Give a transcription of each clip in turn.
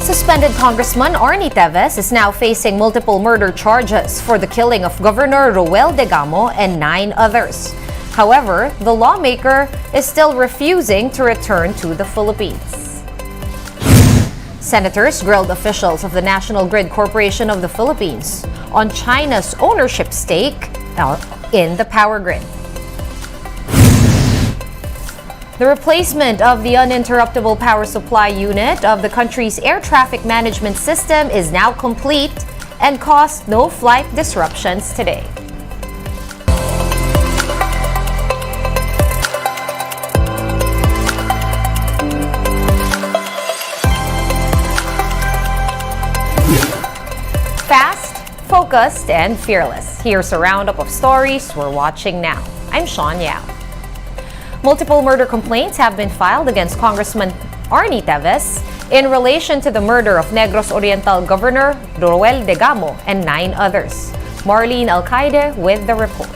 Suspended Congressman Arnie Teves is now facing multiple murder charges for the killing of Governor Roel Degamo and 9 others. However, the lawmaker is still refusing to return to the Philippines. Senators grilled officials of the National Grid Corporation of the Philippines on China's ownership stake in the power grid. The replacement of the uninterruptible power supply unit of the country's air traffic management system is now complete and caused no flight disruptions today. Fast, focused, and fearless. Here's a roundup of stories we're watching now. I'm Sean Yao. Multiple murder complaints have been filed against Congressman Arnie Teves in relation to the murder of Negros Oriental Governor Roel Degamo and 9 others. Marlene Alcaide with the report.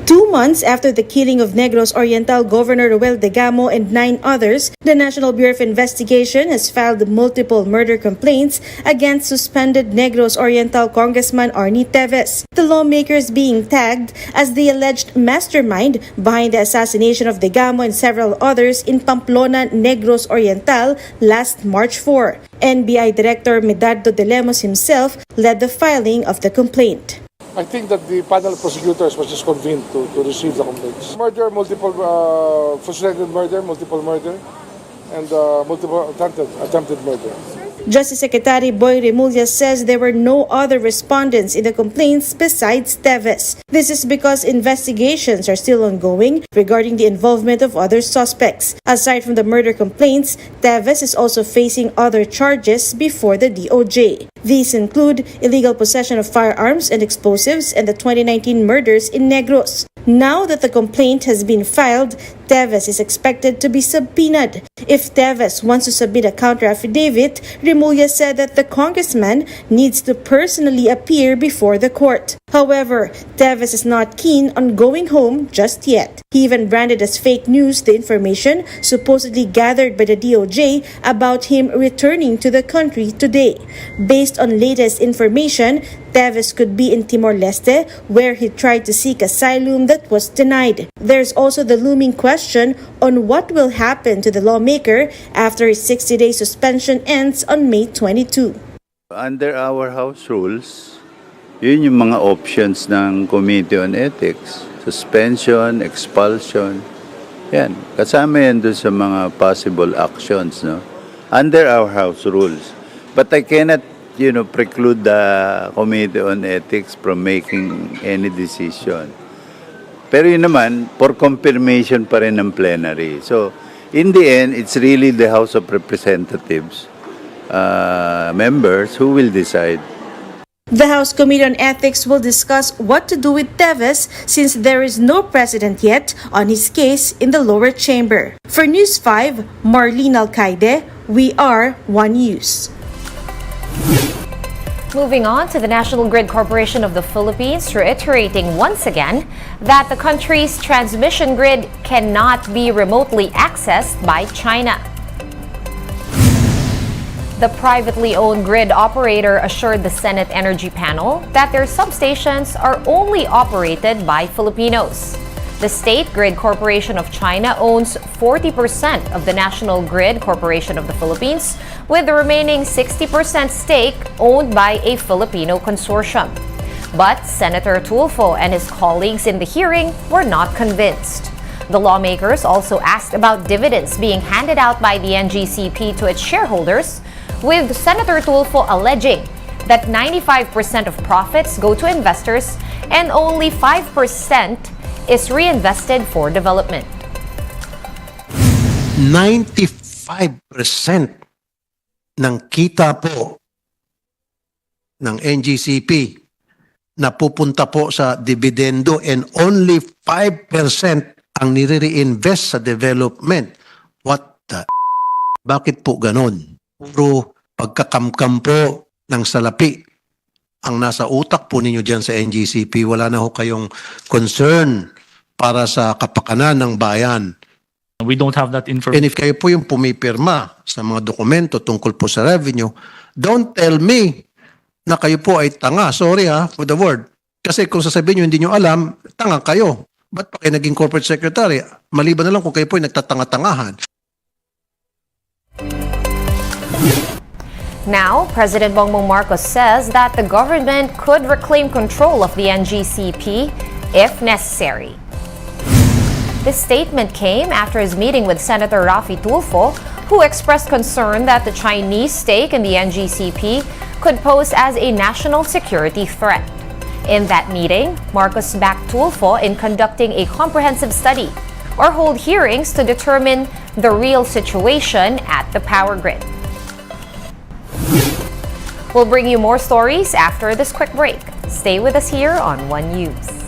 2 months after the killing of Negros Oriental Governor Roel Degamo and 9 others, the National Bureau of Investigation has filed multiple murder complaints against suspended Negros Oriental Congressman Arnie Teves. The lawmaker is being tagged as the alleged mastermind behind the assassination of Degamo and several others in Pamplona, Negros Oriental last March 4. NBI Director Medardo de Lemos himself led the filing of the complaint. I think that the panel of prosecutors was just convened to receive the complaints. Murder, multiple frustrated murder, multiple murder, and multiple attempted murder. Justice Secretary Boy Remulla says there were no other respondents in the complaints besides Teves. This is because investigations are still ongoing regarding the involvement of other suspects. Aside from the murder complaints, Teves is also facing other charges before the DOJ. These include illegal possession of firearms and explosives and the 2019 murders in Negros. Now that the complaint has been filed, Teves is expected to be subpoenaed. If Teves wants to submit a counter-affidavit, Remulla said that the congressman needs to personally appear before the court. However, Teves is not keen on going home just yet. He even branded as fake news the information supposedly gathered by the DOJ about him returning to the country today. Based on latest information, Teves could be in Timor-Leste, where he tried to seek asylum that was denied. There's also the looming question on what will happen to the lawmaker after his 60-day suspension ends on May 22. Under our House rules, yun yung mga options ng Committee on Ethics. Suspension, expulsion, yan. Kasama yan doon sa mga possible actions, no? Under our House rules. But I cannot preclude the Committee on Ethics from making any decision. Pero yun naman, for confirmation pa rin ng plenary. So, in the end, it's really the House of Representatives members who will decide. The House Committee on Ethics will discuss what to do with Teves since there is no precedent yet on his case in the lower chamber. For News 5, Marlene Alcaide, we are One News. Moving on to the National Grid Corporation of the Philippines, reiterating once again that the country's transmission grid cannot be remotely accessed by China. The privately owned grid operator assured the Senate Energy Panel that their substations are only operated by Filipinos. The State Grid Corporation of China owns 40% of the National Grid Corporation of the Philippines, with the remaining 60% stake owned by a Filipino consortium. But Senator Tulfo and his colleagues in the hearing were not convinced. The lawmakers also asked about dividends being handed out by the ngcp to its shareholders, with Senator Tulfo alleging that 95% of profits go to investors and only 5% is reinvested for development. 95% ng kita po ng ngcp na pupunta po sa dividendo and only 5% ang nire-reinvest sa development. What the Bakit po ganon? Puro pagkakamkam po ng salapi ang nasa utak po ninyo dyan sa ngcp. Wala na ho kayong concern para sa kapakanan ng bayan. We don't have that And information. if kayo po yung pumipirma sa mga dokumento tungkol po sa revenue, don't tell me na kayo po ay tanga. Sorry for the word. Kasi kung sasabihin nyo hindi nyo alam, tanga kayo. Ba't pa kayo naging corporate secretary? Maliban na lang kung kayo po ay nagtatanga-tangahan. Now, President Bongbong Marcos says that the government could reclaim control of the ngcp if necessary. This statement came after his meeting with Senator Raffy Tulfo, who expressed concern that the Chinese stake in the ngcp could pose as a national security threat. In that meeting, Marcos backed Tulfo in conducting a comprehensive study or hold hearings to determine the real situation at the power grid. We'll bring you more stories after this quick break. Stay with us here on One News.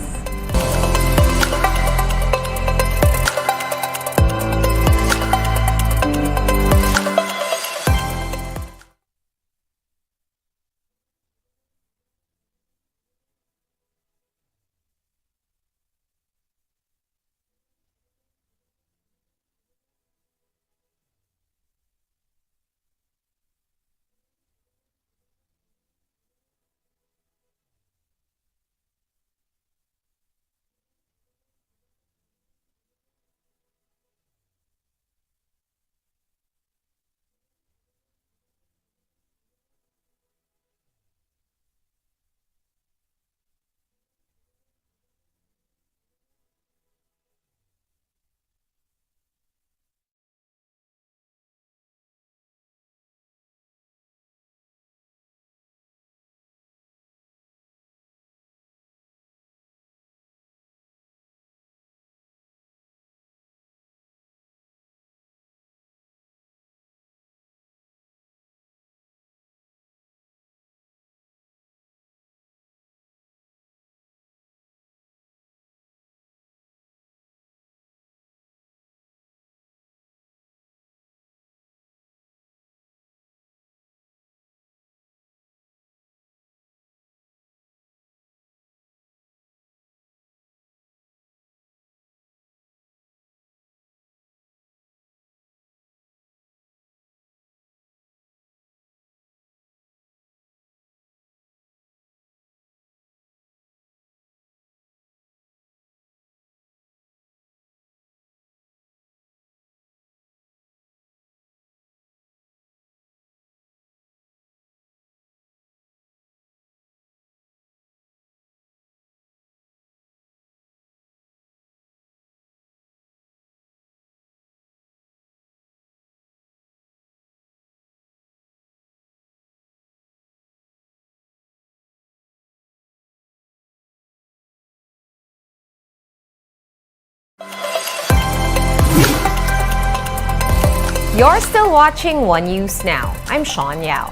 You're still watching One News Now. I'm Sean Yao.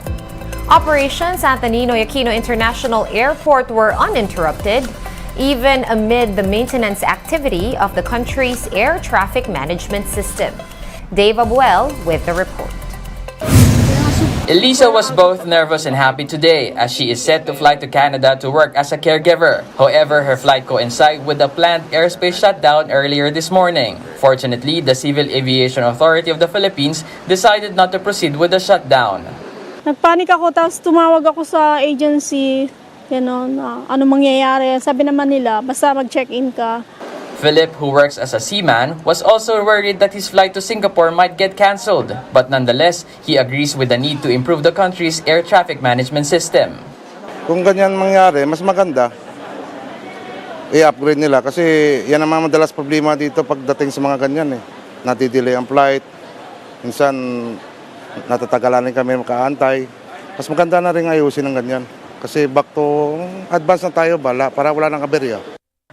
Operations at the Ninoy Aquino International Airport were uninterrupted, even amid the maintenance activity of the country's air traffic management system. Dave Abuel with the report. Elisa was both nervous and happy today as she is set to fly to Canada to work as a caregiver. However, her flight coincided with the planned airspace shutdown earlier this morning. Fortunately, the Civil Aviation Authority of the Philippines decided not to proceed with the shutdown. Nagpanik ako, tapos tumawag ako sa agency, na ano mangyayari. Sabi naman nila, basta mag-check-in ka. Philip, who works as a seaman, was also worried that his flight to Singapore might get cancelled. But nonetheless, he agrees with the need to improve the country's air traffic management system. Kung ganyan mangyari, mas maganda i-upgrade nila kasi yan ang mga madalas problema dito pagdating sa mga ganyan Natidelay ang flight, minsan natatagalan kami makaantay. Mas maganda na rin ayusin ng ganyan kasi back to advance na tayo para wala nang aberya.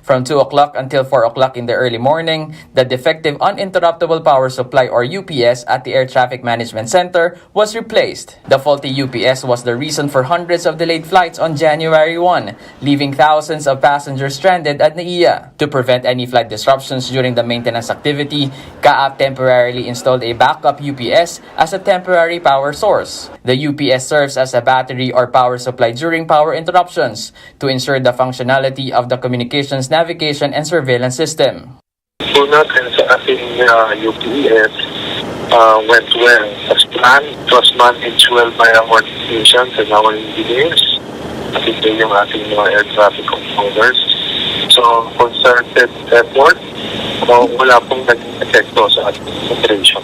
From 2 o'clock until 4 o'clock in the early morning, the defective uninterruptible power supply or UPS at the Air Traffic Management Center was replaced. The faulty UPS was the reason for hundreds of delayed flights on January 1, leaving thousands of passengers stranded at NAIA. To prevent any flight disruptions during the maintenance activity, CAAP temporarily installed a backup UPS as a temporary power source. The UPS serves as a battery or power supply during power interruptions to ensure the functionality of the communications navigation and surveillance system. po natin sa ating UPS went well as planned. It was managed well by our technicians and our engineers. At ito yung ating mga air traffic controllers. So, concerted effort, wala pong naging epekto sa ating operation.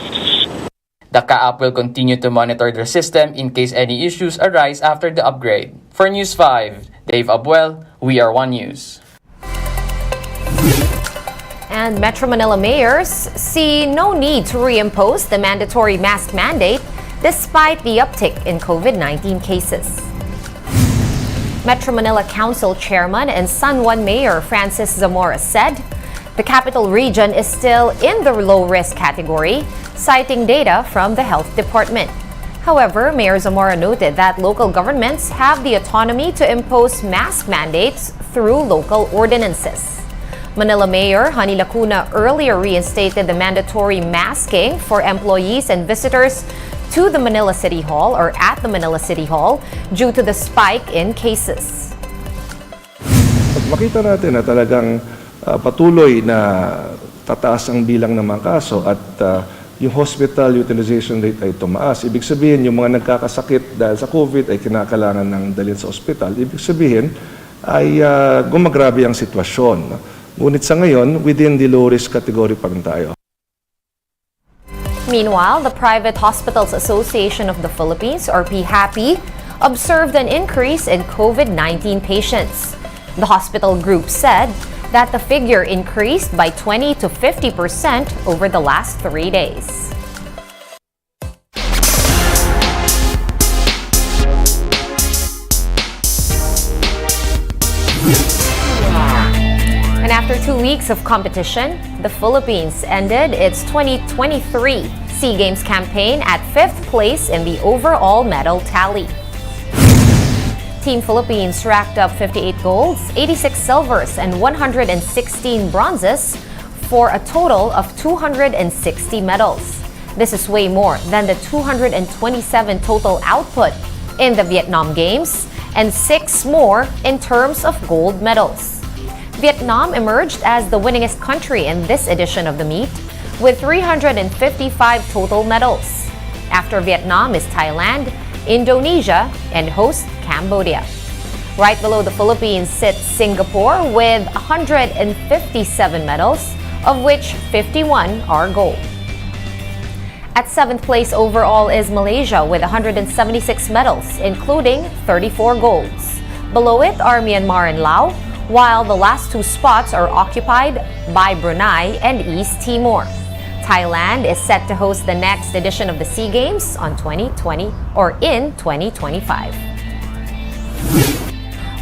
The CAAP will continue to monitor their system in case any issues arise after the upgrade. For News 5, Dave Abuel, We Are One News. And Metro Manila mayors see no need to reimpose the mandatory mask mandate despite the uptick in COVID-19 cases. Metro Manila Council Chairman and San Juan Mayor Francis Zamora said the capital region is still in the low-risk category, citing data from the Health Department. However, Mayor Zamora noted that local governments have the autonomy to impose mask mandates through local ordinances. Manila Mayor Honey Lacuna earlier reinstated the mandatory masking for employees and visitors to the Manila City Hall or at the Manila City Hall due to the spike in cases. Pag makita natin na talagang patuloy na tataas ang bilang ng mga kaso at yung hospital utilization rate ay tumaas, ibig sabihin yung mga nagkakasakit dahil sa COVID ay kinakailangan ng dalhin sa ospital. Ibig sabihin ay gumagrabe ang sitwasyon. Ngunit sa ngayon, within the low-risk category pa rin tayo. Meanwhile, the Private Hospitals Association of the Philippines, or PHAPI, observed an increase in COVID-19 patients. The hospital group said that the figure increased by 20 to 50% over the last 3 days. And after 2 weeks of competition, the Philippines ended its 2023 SEA Games campaign at 5th place in the overall medal tally. Team Philippines racked up 58 golds, 86 silvers, and 116 bronzes for a total of 260 medals. This is way more than the 227 total output in the Vietnam Games and 6 more in terms of gold medals. Vietnam emerged as the winningest country in this edition of the meet with 355 total medals. After Vietnam is Thailand, Indonesia, and host Cambodia. Right below the Philippines sits Singapore with 157 medals, of which 51 are gold. At 7th place overall is Malaysia with 176 medals, including 34 golds. Below it are Myanmar and Laos, while the last 2 spots are occupied by Brunei and East Timor. Thailand is set to host the next edition of the SEA Games in 2025.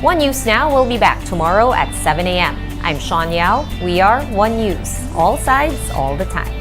One News Now will be back tomorrow at 7 a.m. I'm Sean Yao. We are One News. All sides, all the time.